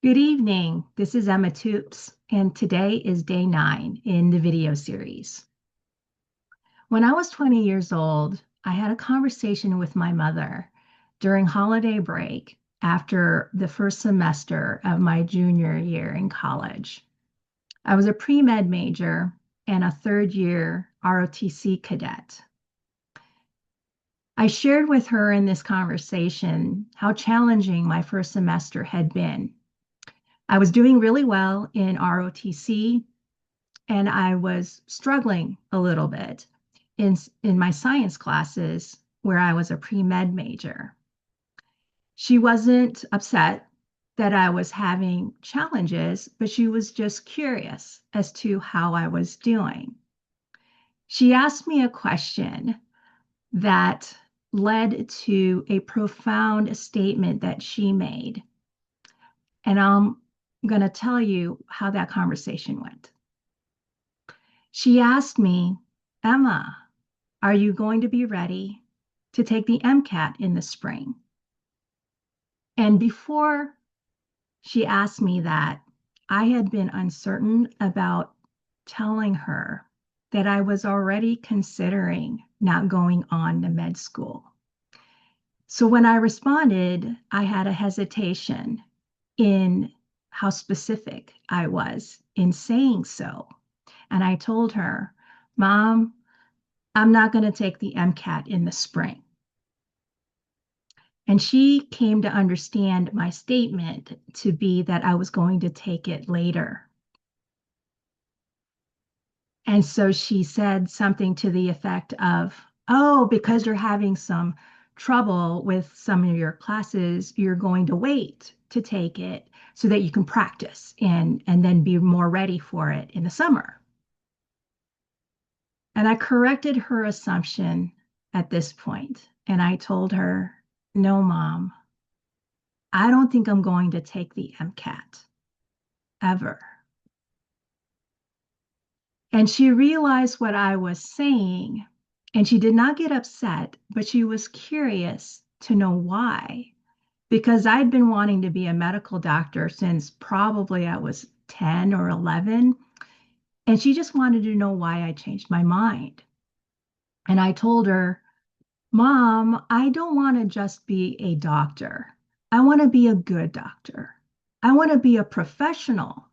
Good evening. This is Emma Toops, and today is day 9 in the video series. When I was 20 years old, I had a conversation with my mother during holiday break after the first semester of my junior year in college. I was a pre-med major and a third year ROTC cadet. I shared with her in this conversation how challenging my first semester had been. I was doing really well in ROTC, and I was struggling a little bit in my science classes where I was a pre-med major. She wasn't upset that I was having challenges, but she was just curious as to how I was doing. She asked me a question that led to a profound statement that she made. And I'm going to tell you how that conversation went. She asked me, Emma, are you going to be ready to take the MCAT in the spring? And before she asked me that, I had been uncertain about telling her that I was already considering not going on to med school. So when I responded, I had a hesitation in how specific I was in saying so. And I told her, Mom, I'm not going to take the MCAT in the spring. And she came to understand my statement to be that I was going to take it later. And so she said something to the effect of, oh, because you're having some trouble with some of your classes, you're going to wait to take it so that you can practice and then be more ready for it in the summer. And I corrected her assumption at this point, and I told her, no, Mom, I don't think I'm going to take the MCAT ever. And she realized what I was saying, and she did not get upset, but she was curious to know why. Because I'd been wanting to be a medical doctor since probably I was 10 or 11. And she just wanted to know why I changed my mind. And I told her, Mom, I don't want to just be a doctor. I want to be a good doctor. I want to be a professional.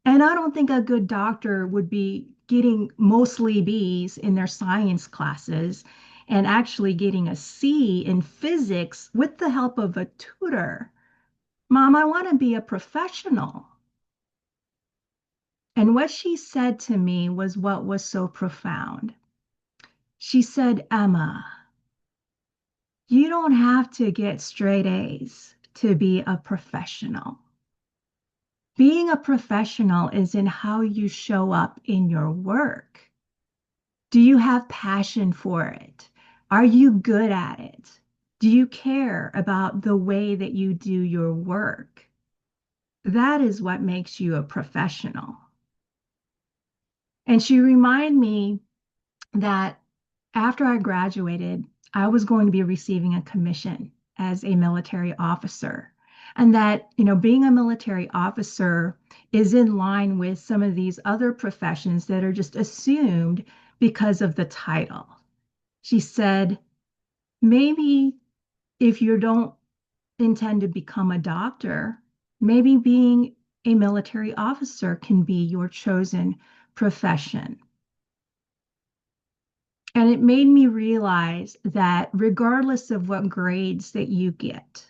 And I don't think a good doctor would be getting mostly B's in their science classes and actually getting a C in physics with the help of a tutor. Mom, I want to be a professional. And what she said to me was what was so profound. She said, Emma, you don't have to get straight A's to be a professional. Being a professional is in how you show up in your work. Do you have passion for it? Are you good at it? Do you care about the way that you do your work? That is what makes you a professional. And she reminded me that after I graduated, I was going to be receiving a commission as a military officer. And that, being a military officer is in line with some of these other professions that are just assumed because of the title. She said, maybe if you don't intend to become a doctor, maybe being a military officer can be your chosen profession. And it made me realize that regardless of what grades that you get,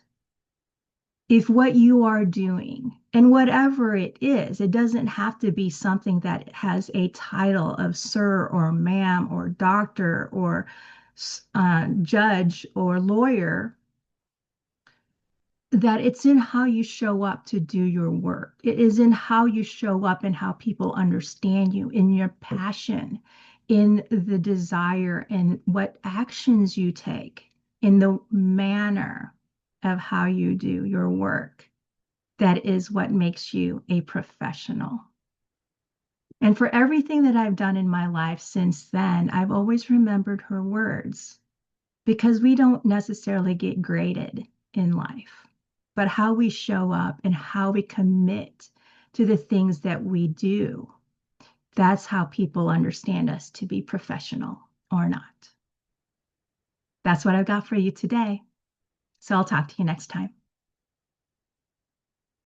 if what you are doing, and whatever it is, it doesn't have to be something that has a title of sir or ma'am or doctor or judge or lawyer, that it's in how you show up to do your work. It is in how you show up and how people understand you, in your passion, in the desire, and what actions you take, in the manner of how you do your work. That is what makes you a professional. And for everything that I've done in my life since then, I've always remembered her words because we don't necessarily get graded in life. but how we show up and how we commit to the things that we do. That's how people understand us to be professional or not. That's what I've got for you today. So I'll talk to you next time.